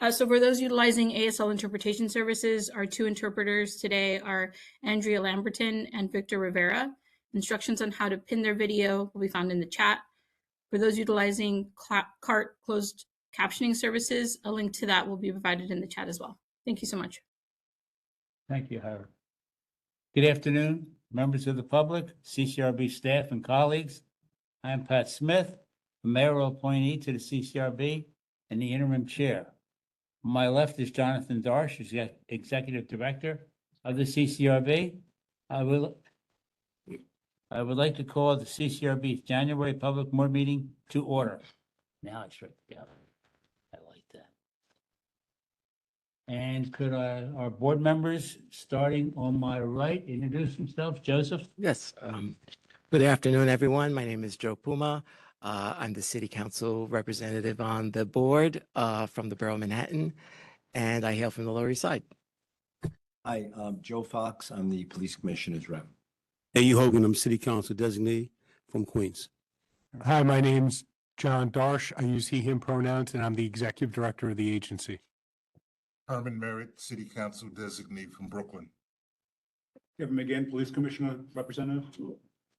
So for those utilizing ASL interpretation services, our two interpreters today are Andrea Lamberton and Victor Rivera. Instructions on how to pin their video will be found in the chat. For those utilizing CART closed captioning services, a link to that will be provided in the chat as well. Thank you so much. Thank you, Howard. Good afternoon, members of the public, CCRB staff and colleagues. I am Pat Smith, a mayoral appointee to the CCRB and the interim chair. On my left is Jonathan Darsh, executive director of the CCRB. I would like to call the CCRB's January public board meeting to order. Now I straight together. I like that. And could our board members, starting on my right, introduce themselves? Joseph? Yes. Good afternoon, everyone. My name is Joe Puma. I'm the city council representative on the board from the borough of Manhattan, and I hail from the Lower East Side. Hi, I'm Joe Fox. I'm the police commissioner's rep. A.U. Hogan, I'm city council designee from Queens. Hi, my name's John Darsh. I use he, him pronouns, and I'm the executive director of the agency. Herman Merritt, City Council designee from Brooklyn. Kevin McGinn, Police Commissioner Representative.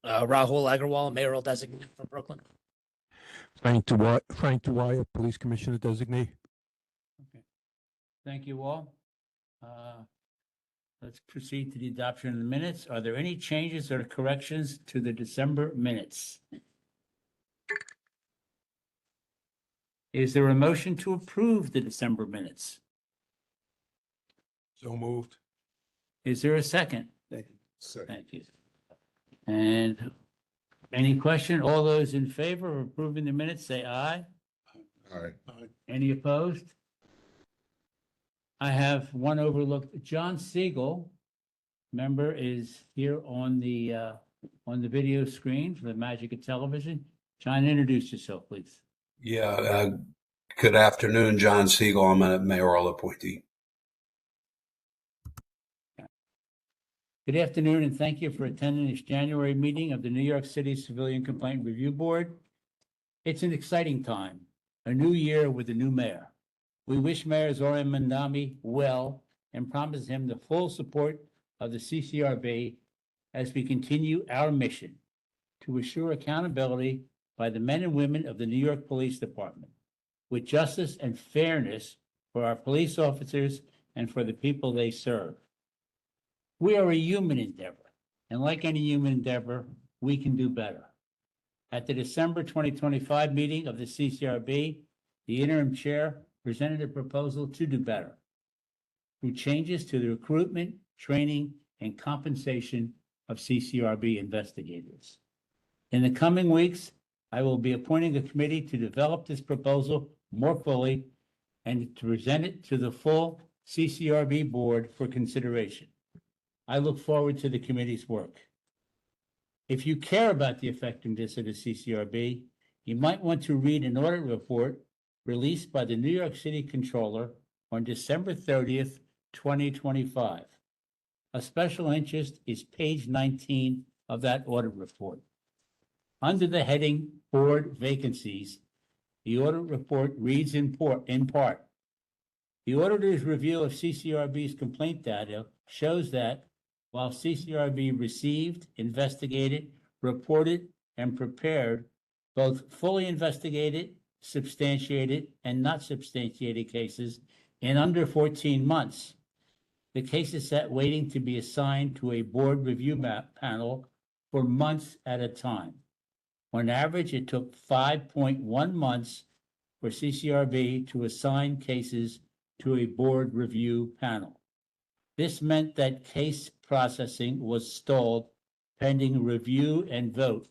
Rahul Agrawal, mayoral designate from Brooklyn. Frank Dwyer, police commissioner designee. Okay. Thank you all. Let's proceed to the adoption of the minutes. Are there any changes or corrections to the December minutes? Is there a motion to approve the December minutes? So moved. Is there a second? Second. Thank you. And any question? All those in favor of approving the minutes, say aye. Aye. Any opposed? I have one overlooked. John Siegel, member, is here on the video screen for the magic of television. John, introduce yourself, please. Yeah, good afternoon, John Siegel. I'm a mayoral appointee. Good afternoon, and thank you for attending this January meeting of the New York City Civilian Complaint Review Board. It's an exciting time, a new year with a new mayor. We wish Mayor Zoran Mandami well and promise him the full support of the CCRB as we continue our mission to assure accountability by the men and women of the New York Police Department with justice and fairness for our police officers and for the people they serve. We are a human endeavor, and like any human endeavor, we can do better. At the December 2025 meeting of the CCRB, the interim chair presented a proposal to do better through changes to the recruitment, training, and compensation of CCRB investigators. In the coming weeks, I will be appointing a committee to develop this proposal more fully and to present it to the full CCRB board for consideration. I look forward to the committee's work. If you care about the effectiveness of the CCRB, you might want to read an audit report released by the New York City Controller on December 30th, 2025. Of special interest is page 19 of that audit report. Under the heading Board Vacancies, the audit report reads in part, the auditor's review of CCRB's complaint data shows that while CCRB received, investigated, reported, and prepared both fully investigated, substantiated, and not substantiated cases in under 14 months, the cases sat waiting to be assigned to a board review panel for months at a time. On average, it took 5.1 months for CCRB to assign cases to a board review panel. This meant that case processing was stalled pending review and vote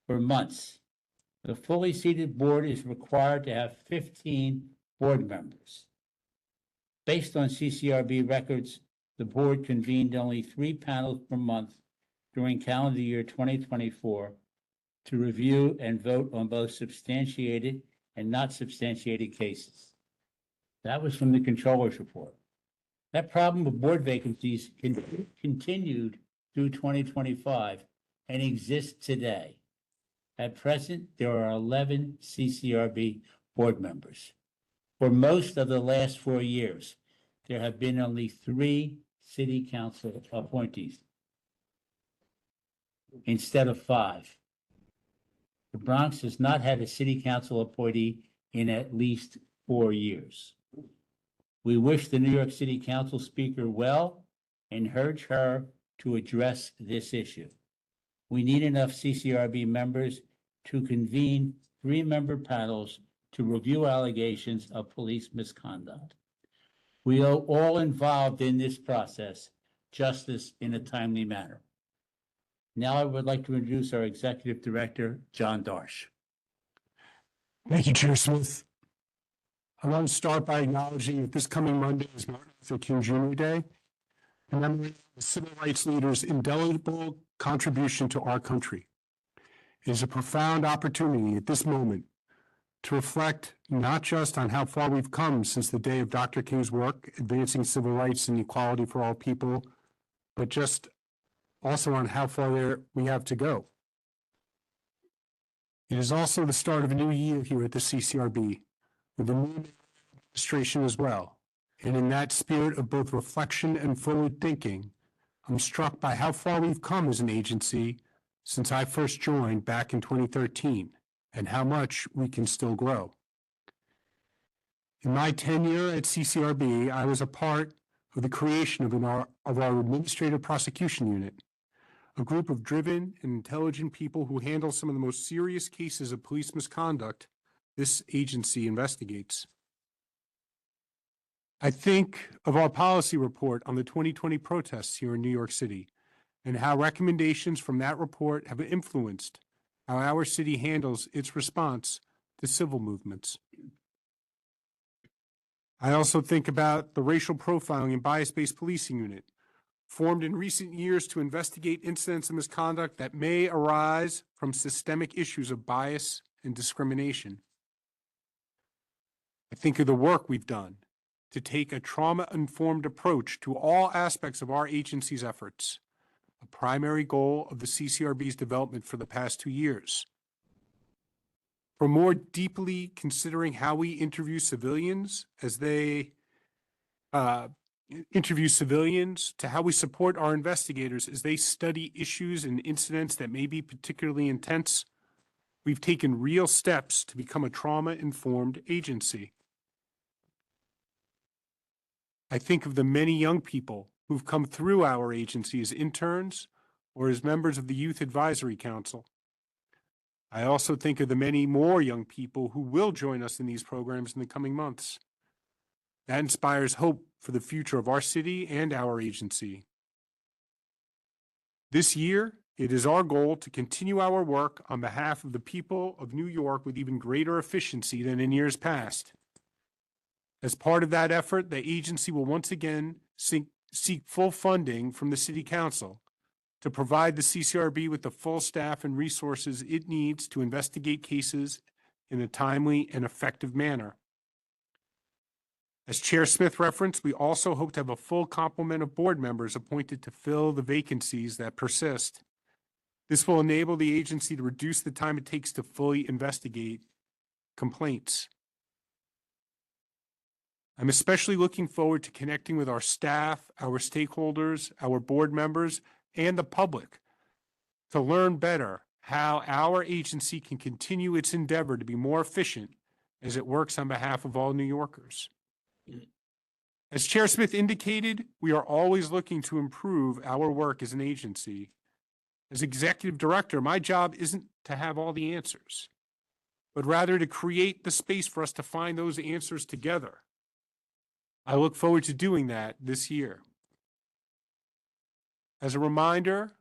for months. The fully seated board is required to have 15 board members. Based on CCRB records, the board convened only 3 panels per month during calendar year 2024 to review and vote on both substantiated and not substantiated cases. That was from the controller's report. That problem of board vacancies continued through 2025 and exists today. At present, there are 11 CCRB board members. For most of the last 4 years, there have been only 3 city council appointees instead of 5. The Bronx has not had a city council appointee in at least 4 years. We wish the New York City Council Speaker well and urge her to address this issue. We need enough CCRB members to convene 3-member panels to review allegations of police misconduct. We owe all involved in this process justice in a timely manner. Now I would like to introduce our Executive Director, John Darsh. Thank you, Chair Smith. I want to start by acknowledging that this coming Monday is Martin Luther King Jr. Day, commemorating the civil rights leaders' indelible contribution to our country. It is a profound opportunity at this moment to reflect not just on how far we've come since the day of Dr. King's work advancing civil rights and equality for all people, but just also on how far there we have to go. It is also the start of a new year here at the CCRB, with a new administration as well. And in that spirit of both reflection and forward thinking, I'm struck by how far we've come as an agency since I first joined back in 2013, and how much we can still grow. In my tenure at CCRB, I was a part of the creation of our Administrative Prosecution Unit, a group of driven and intelligent people who handle some of the most serious cases of police misconduct this agency investigates. I think of our policy report on the 2020 protests here in New York City and how recommendations from that report have influenced how our city handles its response to civil movements. I also think about the Racial Profiling and Bias-Based Policing Unit, formed in recent years to investigate incidents of misconduct that may arise from systemic issues of bias and discrimination. I think of the work we've done to take a trauma-informed approach to all aspects of our agency's efforts, a primary goal of the CCRB's development for the past 2 years. From more deeply considering how we interview civilians as they interview civilians, to how we support our investigators as they study issues and incidents that may be particularly intense, we've taken real steps to become a trauma-informed agency. I think of the many young people who've come through our agency as interns or as members of the Youth Advisory Council. I also think of the many more young people who will join us in these programs in the coming months. That inspires hope for the future of our city and our agency. This year, it is our goal to continue our work on behalf of the people of New York with even greater efficiency than in years past. As part of that effort, the agency will once again seek full funding from the City Council to provide the CCRB with the full staff and resources it needs to investigate cases in a timely and effective manner. As Chair Smith referenced, we also hope to have a full complement of board members appointed to fill the vacancies that persist. This will enable the agency to reduce the time it takes to fully investigate complaints. I'm especially looking forward to connecting with our staff, our stakeholders, our board members, and the public to learn better how our agency can continue its endeavor to be more efficient as it works on behalf of all New Yorkers. As Chair Smith indicated, we are always looking to improve our work as an agency. As executive director, my job isn't to have all the answers, but rather to create the space for us to find those answers together. I look forward to doing that this year. As a reminder,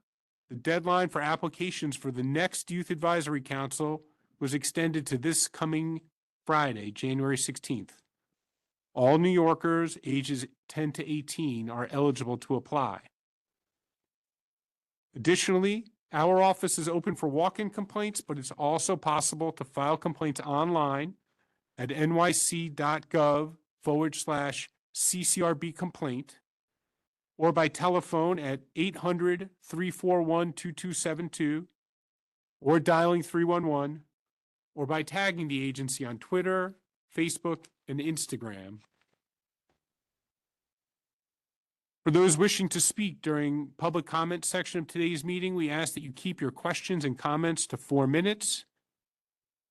the deadline for applications for the next Youth Advisory Council was extended to this coming Friday, January 16th. All New Yorkers ages 10 to 18 are eligible to apply. Additionally, our office is open for walk-in complaints, but it's also possible to file complaints online at nyc.gov/CCRB complaint or by telephone at 800-341-2272 or dialing 311 or by tagging the agency on Twitter, Facebook, and Instagram. For those wishing to speak during public comment section of today's meeting, we ask that you keep your questions and comments to 4 minutes.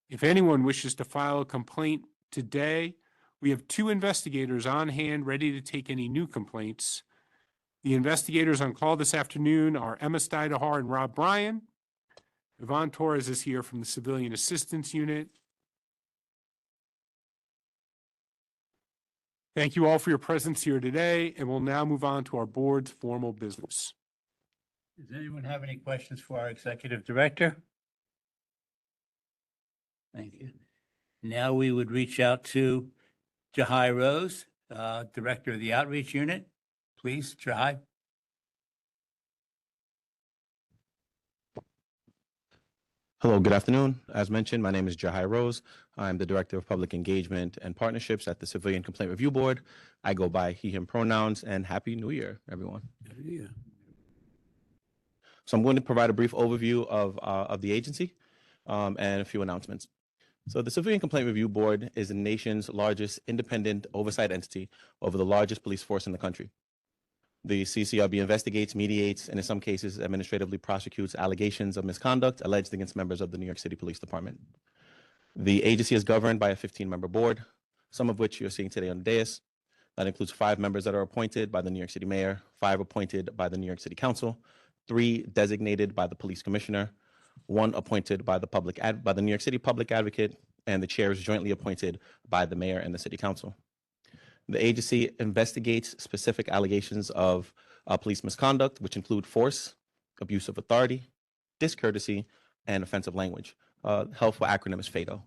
If anyone wishes to file a complaint today, we have 2 investigators on hand ready to take any new complaints. The investigators on call this afternoon are Emma Steidehar and Rob Bryan. Yvonne Torres is here from the Civilian Assistance Unit. Thank you all for your presence here today, and we'll now move on to our board's formal business. Does anyone have any questions for our executive director? Thank you. Now we would reach out to Jahai Rose, Director of the Outreach Unit. Please, Jahai. Hello, good afternoon. As mentioned, my name is Jahai Rose. I'm the Director of Public Engagement and Partnerships at the Civilian Complaint Review Board. I go by he, him pronouns, and Happy New Year, everyone. Yeah. So I'm going to provide a brief overview of the agency and a few announcements. So the Civilian Complaint Review Board is the nation's largest independent oversight entity over the largest police force in the country. The CCRB investigates, mediates, and in some cases administratively prosecutes allegations of misconduct alleged against members of the New York City Police Department. The agency is governed by a 15-member board, some of which you're seeing today on the dais. That includes 5 members that are appointed by the New York City Mayor, 5 appointed by the New York City Council, 3 designated by the Police Commissioner, 1 appointed by the New York City Public Advocate, and the chair is jointly appointed by the Mayor and the City Council. The agency investigates specific allegations of police misconduct, which include force, abuse of authority, discourtesy, and offensive language. Helpful acronym is FATO.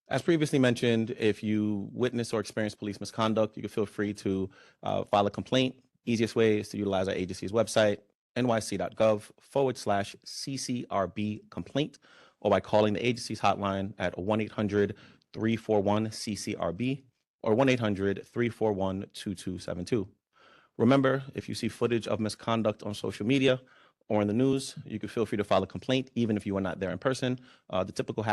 As previously mentioned, if you witness or experience police misconduct, you can feel free to file a complaint. Easiest way is to utilize our agency's website, nyc.gov/CCRB complaint, or by calling the agency's hotline at 1-800-341-CCRB or 1-800-341-2272. Remember, if you see footage of misconduct on social media or in the news, you can feel free to file a complaint, even if you are not there in person. The typical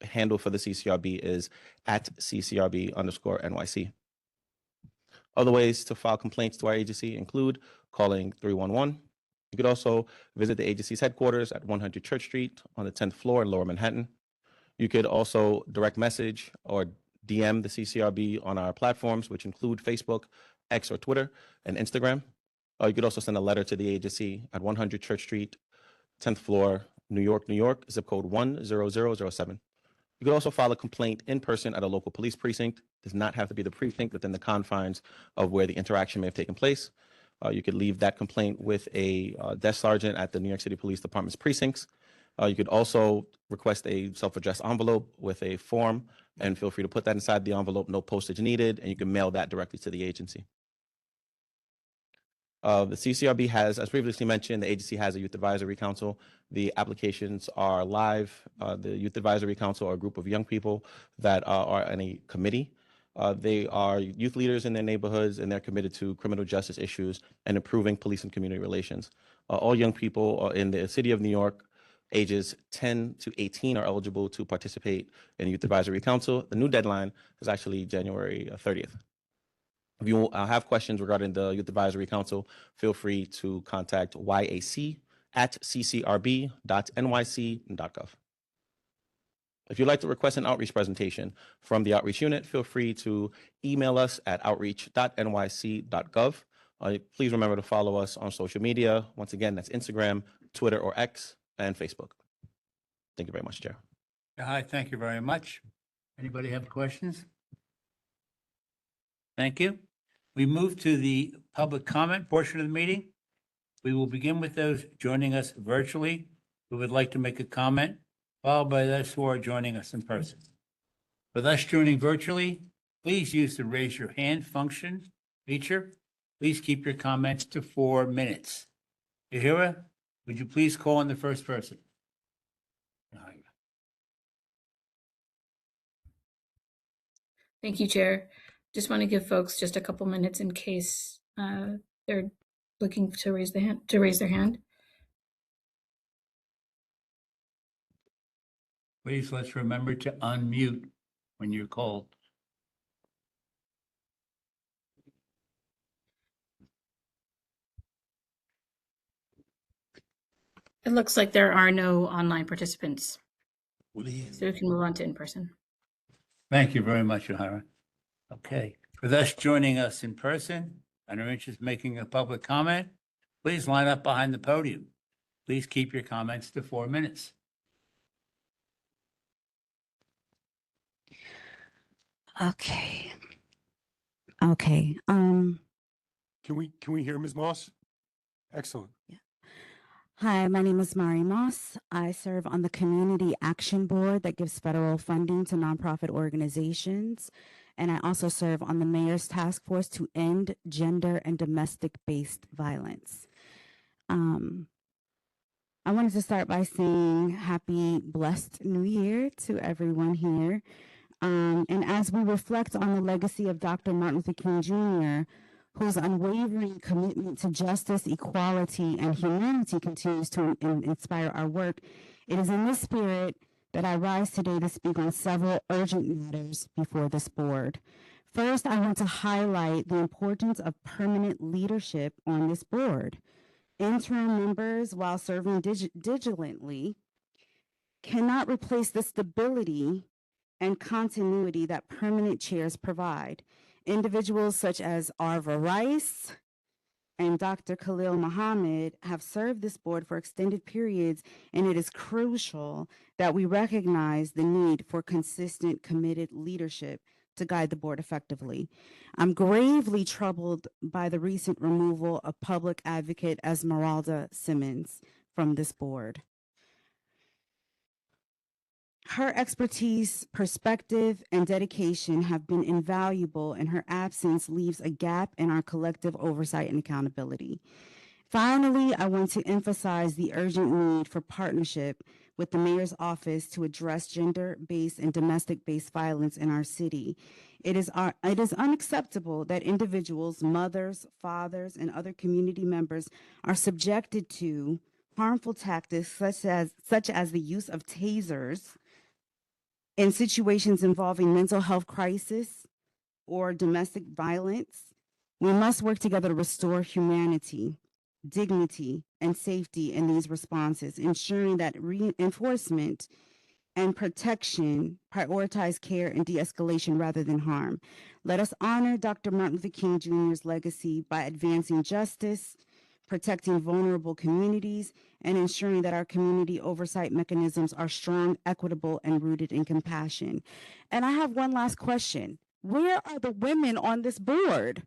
handle for the CCRB is @CCRB_NYC. Other ways to file complaints to our agency include calling 311. You could also visit the agency's headquarters at 100 Church Street on the 10th floor in Lower Manhattan. You could also direct message or DM the CCRB on our platforms, which include Facebook, X or Twitter, and Instagram. You could also send a letter to the agency at 100 Church Street, 10th floor, New York, New York, zip code 10007. You could also file a complaint in person at a local police precinct. It does not have to be the precinct within the confines of where the interaction may have taken place. You could leave that complaint with a desk sergeant at the New York City Police Department's precincts. You could also request a self-addressed envelope with a form, and feel free to put that inside the envelope, no postage needed, and you can mail that directly to the agency. The CCRB has, as previously mentioned, the agency has a Youth Advisory Council. The applications are live. The Youth Advisory Council are a group of young people that are in a committee. They are youth leaders in their neighborhoods, and they're committed to criminal justice issues and improving police and community relations. All young people in the city of New York, ages 10 to 18, are eligible to participate in the Youth Advisory Council. The new deadline is actually January 30th. If you have questions regarding the Youth Advisory Council, feel free to contact yac@ccrb.nyc.gov. If you'd like to request an outreach presentation from the outreach unit, feel free to email us at outreach.nyc.gov. Please remember to follow us on social media. Once again, that's Instagram, Twitter or X, and Facebook. Thank you very much, Chair. Hi, thank you very much. Anybody have questions? Thank you. We move to the public comment portion of the meeting. We will begin with those joining us virtually who would like to make a comment, followed by those who are joining us in person. For those joining virtually, please use the raise your hand feature. Please keep your comments to 4 minutes. Yahira, would you please call on the first person? Thank you, Chair. Just want to give folks just a couple minutes in case they're looking to raise their hand. Please let's remember to unmute when you're called. It looks like there are no online participants, so we can move on to in-person. Thank you very much, O'Hara. Okay, for those joining us in person and are interested in making a public comment, please line up behind the podium. Please keep your comments to 4 minutes. Okay. Can we hear Ms. Moss? Excellent. Hi, my name is Mari Moss. I serve on the Community Action Board that gives federal funding to nonprofit organizations. And I also serve on the Mayor's Task Force to End Gender and Domestic-Based Violence. I wanted to start by saying happy, blessed New Year to everyone here. And as we reflect on the legacy of Dr. Martin Luther King Jr., whose unwavering commitment to justice, equality, and humanity continues to inspire our work, it is in this spirit that I rise today to speak on several urgent matters before this board. First, I want to highlight the importance of permanent leadership on this board. Interim members, while serving diligently, cannot replace the stability and continuity that permanent chairs provide. Individuals such as Arva Rice and Dr. Khalil Muhammad have served this board for extended periods, and it is crucial that we recognize the need for consistent, committed leadership to guide the board effectively. I'm gravely troubled by the recent removal of public advocate Esmeralda Simmons from this board. Her expertise, perspective, and dedication have been invaluable, and her absence leaves a gap in our collective oversight and accountability. Finally, I want to emphasize the urgent need for partnership with the mayor's office to address gender-based and domestic-based violence in our city. It is unacceptable that individuals, mothers, fathers, and other community members are subjected to harmful tactics such as the use of tasers in situations involving mental health crisis or domestic violence. We must work together to restore humanity, dignity, and safety in these responses, ensuring that reinforcement and protection prioritize care and de-escalation rather than harm. Let us honor Dr. Martin Luther King Jr.'s legacy by advancing justice, protecting vulnerable communities, and ensuring that our community oversight mechanisms are strong, equitable, and rooted in compassion. And I have one last question. Where are the women on this board?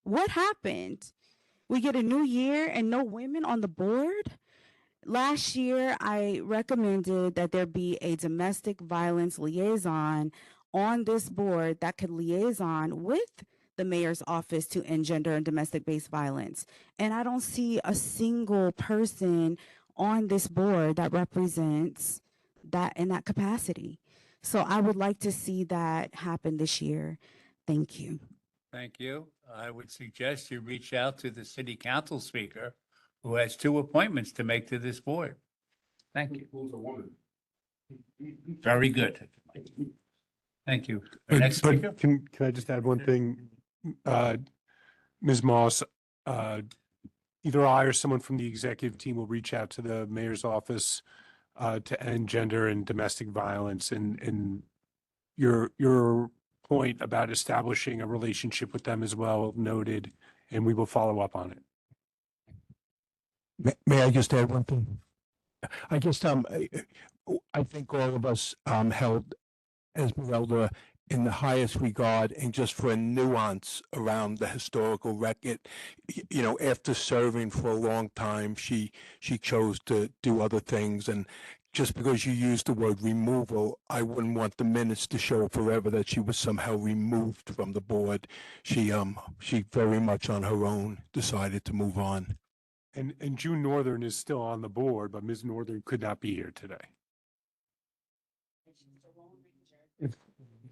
What happened? We get a new year and no women on the board? Last year, I recommended that there be a domestic violence liaison on this board that could liaison with the mayor's office to end gender and domestic-based violence. And I don't see a single person on this board that represents that in that capacity. So I would like to see that happen this year. Thank you. Thank you. I would suggest you reach out to the city council speaker who has 2 appointments to make to this board. Thank you. Who's a woman? Very good. Thank you. Our next speaker. Can I just add one thing? Ms. Moss, either I or someone from the executive team will reach out to the mayor's office to end gender and domestic violence, and your point about establishing a relationship with them as well noted, and we will follow up on it. May I just add one thing? I guess I think all of us held Esmeralda in the highest regard, and just for a nuance around the historical record. You know, after serving for a long time, she chose to do other things, and just because you used the word removal, I wouldn't want the minutes to show forever that she was somehow removed from the board. She very much on her own decided to move on. And June Northern is still on the board, but Ms. Northern could not be here today.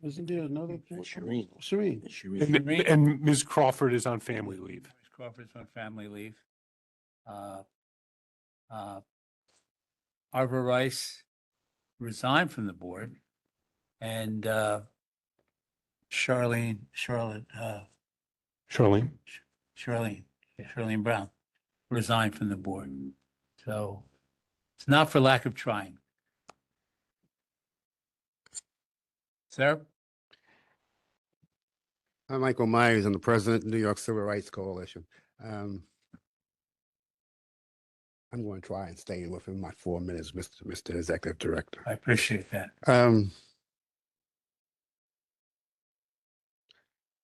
Isn't there another? Shireen. Shireen. And Ms. Crawford is on family leave. Ms. Crawford's on family leave. Arva Rice resigned from the board. And Charlene Brown resigned from the board. So it's not for lack of trying. Sir? I'm Michael Myers. I'm the president of the New York Civil Rights Coalition. I'm going to try and stay within my 4 minutes, Mr. Executive Director. I appreciate that.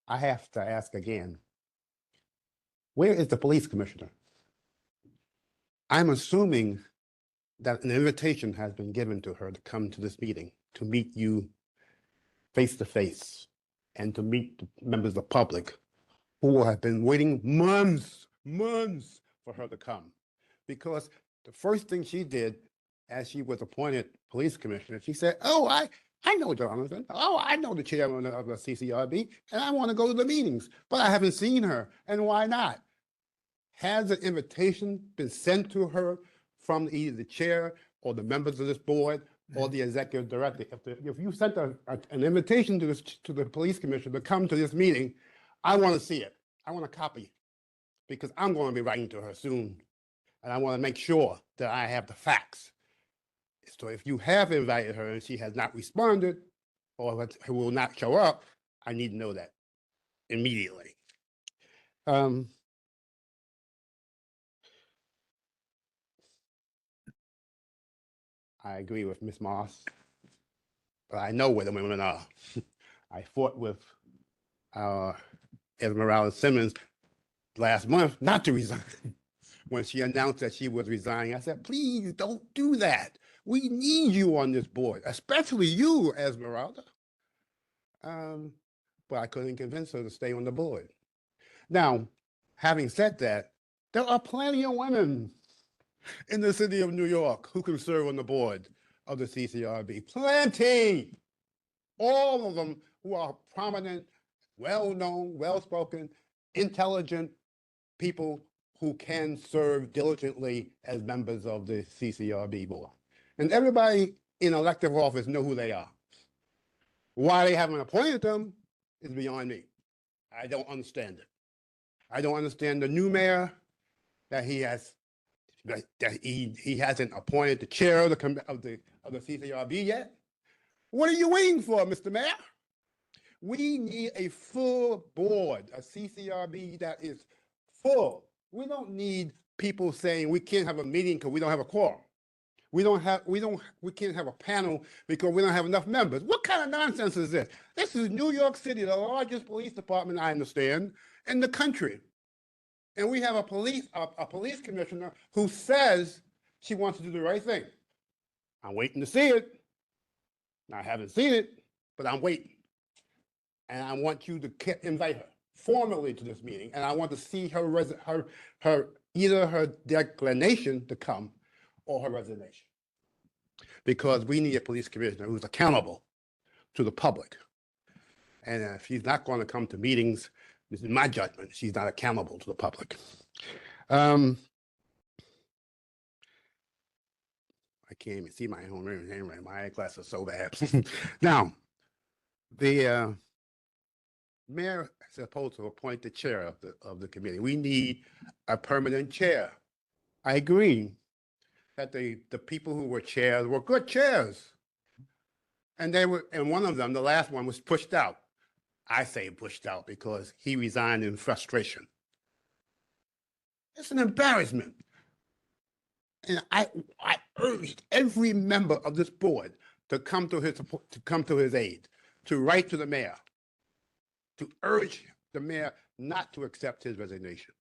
I have to ask again, where is the police commissioner? I'm assuming that an invitation has been given to her to come to this meeting, to meet you face to face, and to meet the members of the public who have been waiting months for her to come. Because the first thing she did as she was appointed police commissioner, she said, oh, I know Jonathan. Oh, I know the chairman of the CCRB, and I want to go to the meetings, but I haven't seen her. And why not? Has an invitation been sent to her from either the chair or the members of this board or the executive director? If you sent an invitation to the police commissioner to come to this meeting, I want to see it. I want a copy, because I'm going to be writing to her soon, and I want to make sure that I have the facts. So if you have invited her and she has not responded or will not show up, I need to know that immediately. I agree with Ms. Moss, but I know where the women are. I fought with Esmeralda Simmons last month not to resign. When she announced that she was resigning, I said, please don't do that. We need you on this board, especially you, Esmeralda. But I couldn't convince her to stay on the board. Now, having said that, there are plenty of women in the city of New York who can serve on the board of the CCRB. Plenty! All of them who are prominent, well-known, well-spoken, intelligent people who can serve diligently as members of the CCRB board. And everybody in elective office know who they are. Why they haven't appointed them is beyond me. I don't understand it. I don't understand the new mayor that he hasn't appointed the chair of the CCRB yet. What are you waiting for, Mr. Mayor? We need a full board, a CCRB that is full. We don't need people saying we can't have a meeting because we don't have a quorum. We can't have a panel because we don't have enough members. What kind of nonsense is this? This is New York City, the largest police department, I understand, in the country. And we have a police commissioner who says she wants to do the right thing. I'm waiting to see it. I haven't seen it, but I'm waiting. And I want you to invite her formally to this meeting, and I want to see either her declination to come or her resignation. Because we need a police commissioner who's accountable to the public. And if she's not going to come to meetings, this is my judgment, she's not accountable to the public. I can't even see my own handwriting. My eyeglasses are so bad. Now, the mayor is supposed to appoint the chair of the committee. We need a permanent chair. I agree that the people who were chairs were good chairs. And one of them, the last one, was pushed out. I say pushed out because he resigned in frustration. It's an embarrassment. And I urged every member of this board to come to his aid, to write to the mayor, to urge the mayor not to accept his resignation.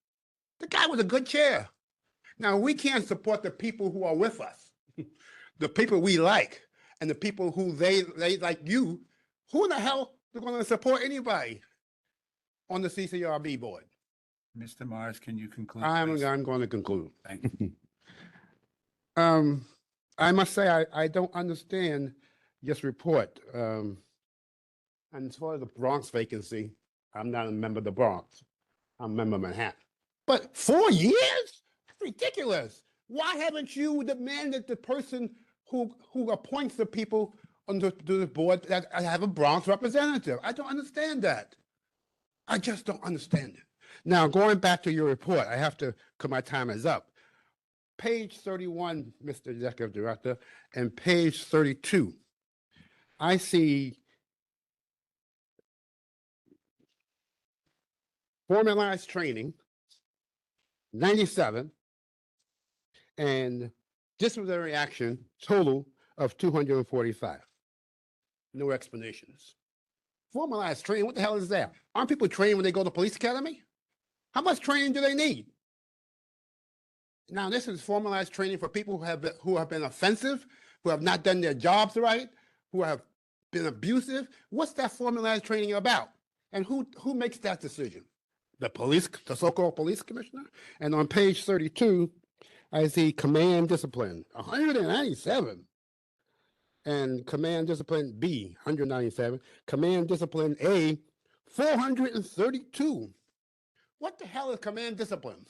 The guy was a good chair. Now, we can't support the people who are with us, the people we like, and the people who they like you. Who in the hell is going to support anybody on the CCRB board? Mr. Mars, can you conclude? I'm going to conclude. Thank you. I must say, I don't understand this report. And as far as the Bronx vacancy, I'm not a member of the Bronx. I'm a member of Manhattan. But 4 years? That's ridiculous. Why haven't you demanded the person who appoints the people on the board that have a Bronx representative. I don't understand that. I just don't understand it. Now, going back to your report, I have to, because my time is up. Page 31, Mr. Executive Director, and page 32, I see formalized training, 97, and disciplinary action, total of 245. No explanations. Formalized training, what the hell is that? Aren't people trained when they go to police academy? How much training do they need? Now, this is formalized training for people who have been offensive, who have not done their jobs right, who have been abusive. What's that formalized training about? And who makes that decision? The police, the so-called police commissioner? And on page 32, I see command discipline, 197. And command discipline B, 197. Command discipline A, 432. What the hell is command discipline?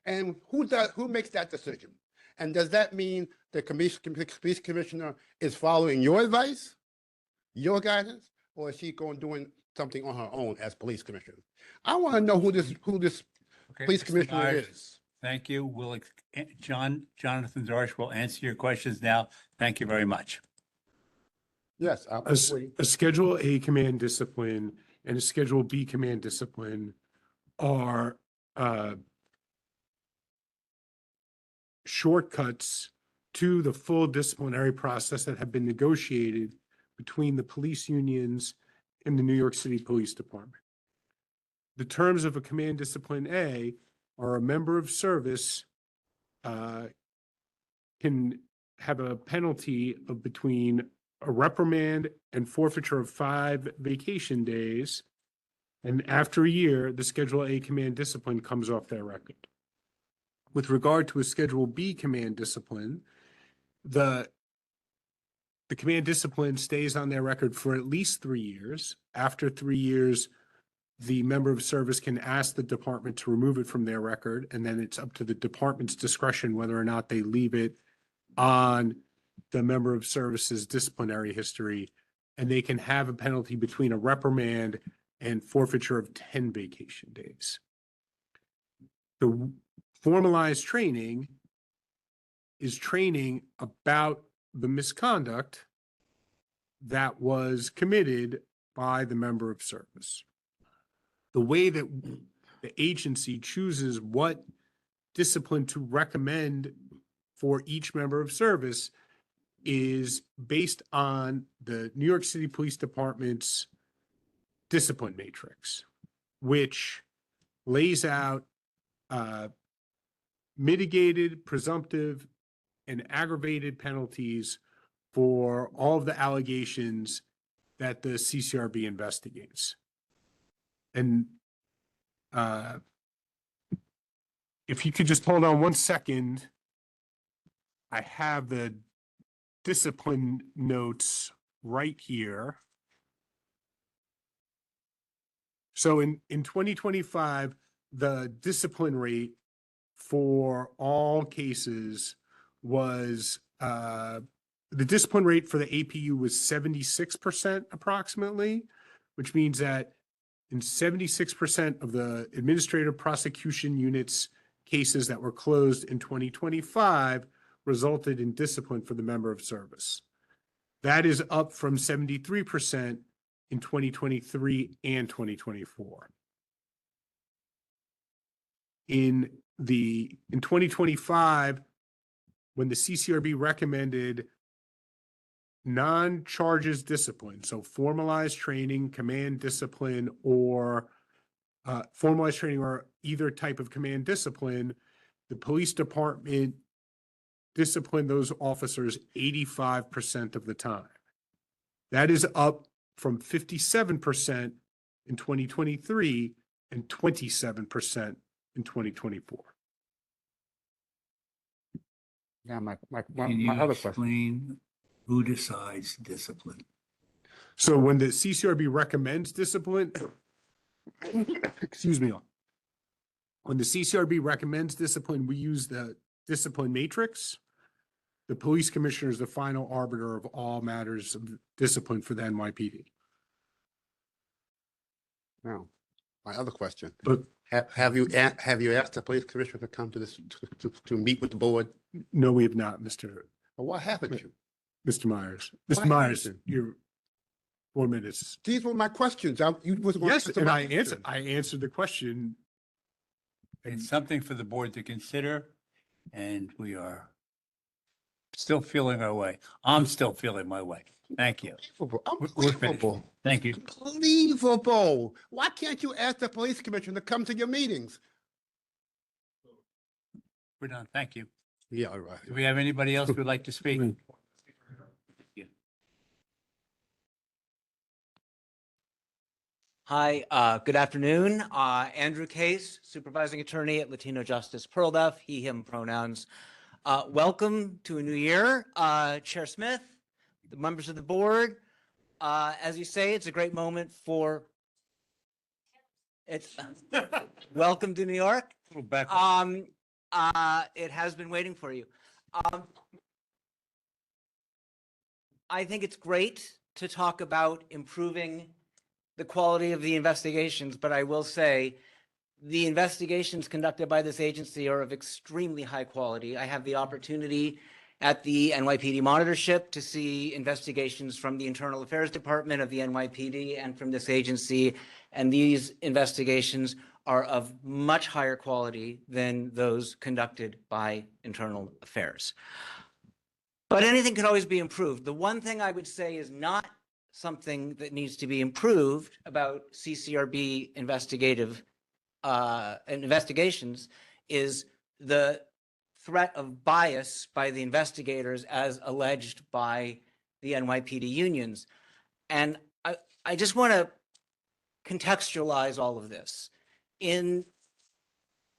And who makes that decision? And does that mean the police commissioner is following your advice, your guidance, or is she doing something on her own as police commissioner? I want to know who this Okay, police Mr. commissioner Myers, is. Thank you. Jonathan Darsh will answer your questions now. Thank you very much. Yes. A Schedule A command discipline and a Schedule B command discipline are shortcuts to the full disciplinary process that have been negotiated between the police unions and the New York City Police Department. The terms of a command discipline A are a member of service can have a penalty of between a reprimand and forfeiture of 5 vacation days. And after a year, the Schedule A command discipline comes off their record. With regard to a Schedule B command discipline, the command discipline stays on their record for at least 3 years. After 3 years, the member of service can ask the department to remove it from their record, and then it's up to the department's discretion whether or not they leave it on the member of service's disciplinary history, and they can have a penalty between a reprimand and forfeiture of 10 vacation days. The formalized training is training about the misconduct that was committed by the member of service. The way that the agency chooses what discipline to recommend for each member of service is based on the New York City Police Department's discipline matrix, which lays out mitigated, presumptive, and aggravated penalties for all of the allegations that the CCRB investigates. And if you could just hold on 1 second, I have the discipline notes right here. So in 2025, the discipline rate for all cases was, the discipline rate for the APU was 76% approximately, which means that in 76% of the administrative prosecution units cases that were closed in 2025 resulted in discipline for the member of service. That is up from 73% in 2023 and 2024. In 2025, when the CCRB recommended non-charges discipline, so formalized training, command discipline, or formalized training or either type of command discipline, the police department disciplined those officers 85% of the time. That is up from 57% in 2023 and 27% in 2024. Now, my Can you other question. explain who decides discipline? So when the CCRB recommends discipline, excuse me, when the CCRB recommends discipline, we use the discipline matrix. The police commissioner is the final arbiter of all matters of discipline for the NYPD. Now, my other question, But have you asked the police commissioner to come to this, to meet with the board? no, we have not, Mr. Well, why haven't you? Mr. Myers. Why Mr. Myers, haven't you're 4 minutes. These were my questions. You was going to Yes, answer and my question. I answered the question. It's something for the board to consider, and we are still feeling our way. I'm still feeling my way. Thank you. We're finished. Unbelievable. Thank you. Unbelievable. Why can't you ask the police commissioner to come to your meetings? We're done. Thank you. Yeah, all right. Do we have anybody else who'd like to speak? Hi, good afternoon. Andrew Case, supervising attorney at Latino Justice Pearl Duff, he, him pronouns. Welcome to a new year, Chair Smith, the members of the board. As you say, it's a great moment for it's welcome to New York. It has been waiting for you. I think it's great to talk about improving the quality of the investigations, but I will say the investigations conducted by this agency are of extremely high quality. I have the opportunity at the NYPD monitorship to see investigations from the Internal Affairs Department of the NYPD and from this agency, and these investigations are of much higher quality than those conducted by Internal Affairs. But anything can always be improved. The one thing I would say is not something that needs to be improved about CCRB investigations is the threat of bias by the investigators as alleged by the NYPD unions. And I just want to contextualize all of this. In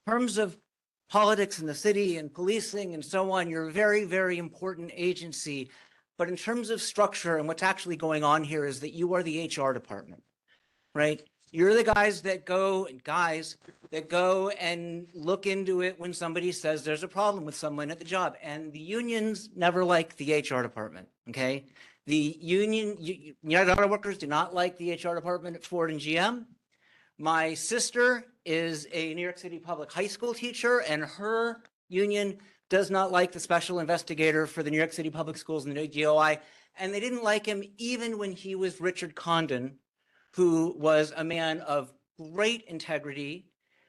terms of politics in the city and policing and so on, you're a very, very important agency. But in terms of structure and what's actually going on here is that you are the HR department, right? You're the guys that go and look into it when somebody says there's a problem with someone at the job. And the unions never like the HR department, okay? The United Auto Workers do not like the HR department at Ford and GM. My sister is a New York City public high school teacher, and her union does not like the special investigator for the New York City Public Schools and the DOI. And they didn't like him even when he was Richard Condon, who was a man of great integrity,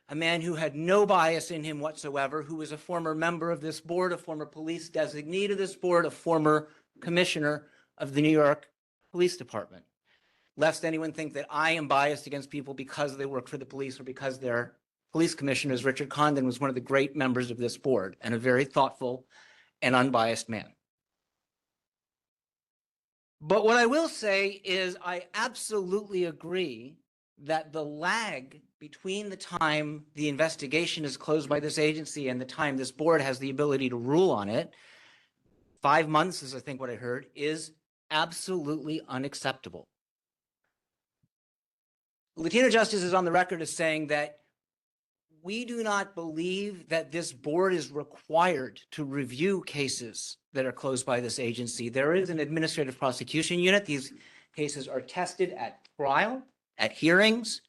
a man who had no bias in him whatsoever, who was a former member of this board, a former police designee to this board, a former commissioner of the New York Police Department. Lest anyone think that I am biased against people because they work for the police or because they're police commissioners. Richard Condon was one of the great members of this board and a very thoughtful and unbiased man. But what I will say is I absolutely agree that the lag between the time the investigation is closed by this agency and the time this board has the ability to rule on it, 5 months is I think what I heard, is absolutely unacceptable. Latino Justice is on the record as saying that we do not believe that this board is required to review cases that are closed by this agency. There is an administrative prosecution unit. These cases are tested at trial, at hearings,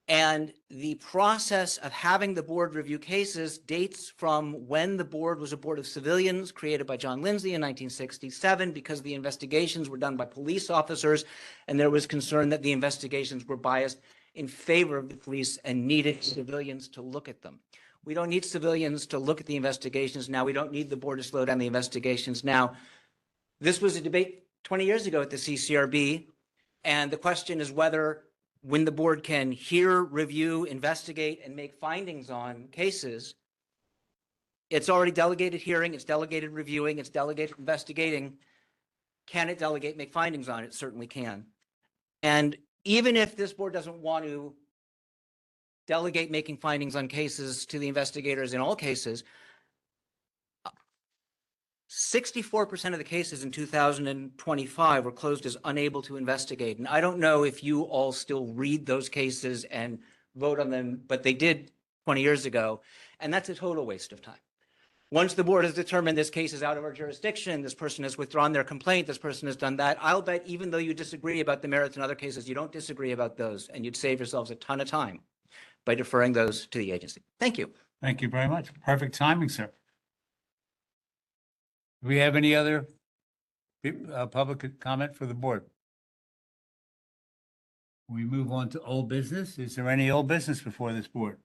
and the process of having the board review cases dates from when the board was a board of civilians created by John Lindsay in 1967 because the investigations were done by police officers and there was concern that the investigations were biased in favor of the police and needed civilians to look at them. We don't need civilians to look at the investigations now. We don't need the board to slow down the investigations now. This was a debate 20 years ago at the CCRB, and the question is whether when the board can hear, review, investigate, and make findings on cases, it's already delegated hearing, it's delegated reviewing, it's delegated investigating. Can it delegate, make findings on it? It certainly can. And even if this board doesn't want to delegate making findings on cases to the investigators in all cases, 64% of the cases in 2025 were closed as unable to investigate. And I don't know if you all still read those cases and vote on them, but they did 20 years ago. And that's a total waste of time. once the board has determined this case is out of our jurisdiction, this person has withdrawn their complaint, this person has done that, I'll bet even though you disagree about the merits in other cases, you don't disagree about those, and you'd save yourselves a ton of time by deferring those to the agency. Thank you. Thank you very much. Perfect timing, sir. Do we have any other public comment for the board? We move on to old business. Is there any old business before this board?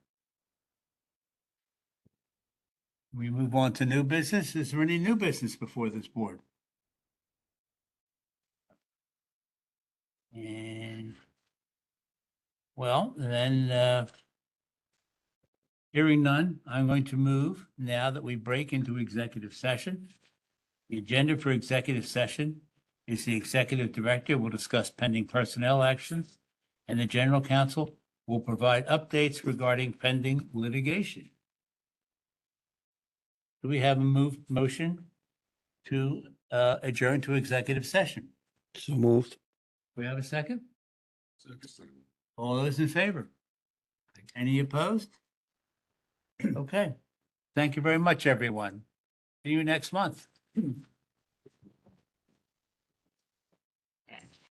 We move on to new business. Is there any new business before this board? And well, then, hearing none, I'm going to move now that we break into executive session. The agenda for executive session is the executive director will discuss pending personnel actions, and the general counsel will provide updates regarding pending litigation. Do we have a motion to adjourn to executive session? So moved. We have a second? All those in favor? Any opposed? Okay. Thank you very much, everyone. See you next month.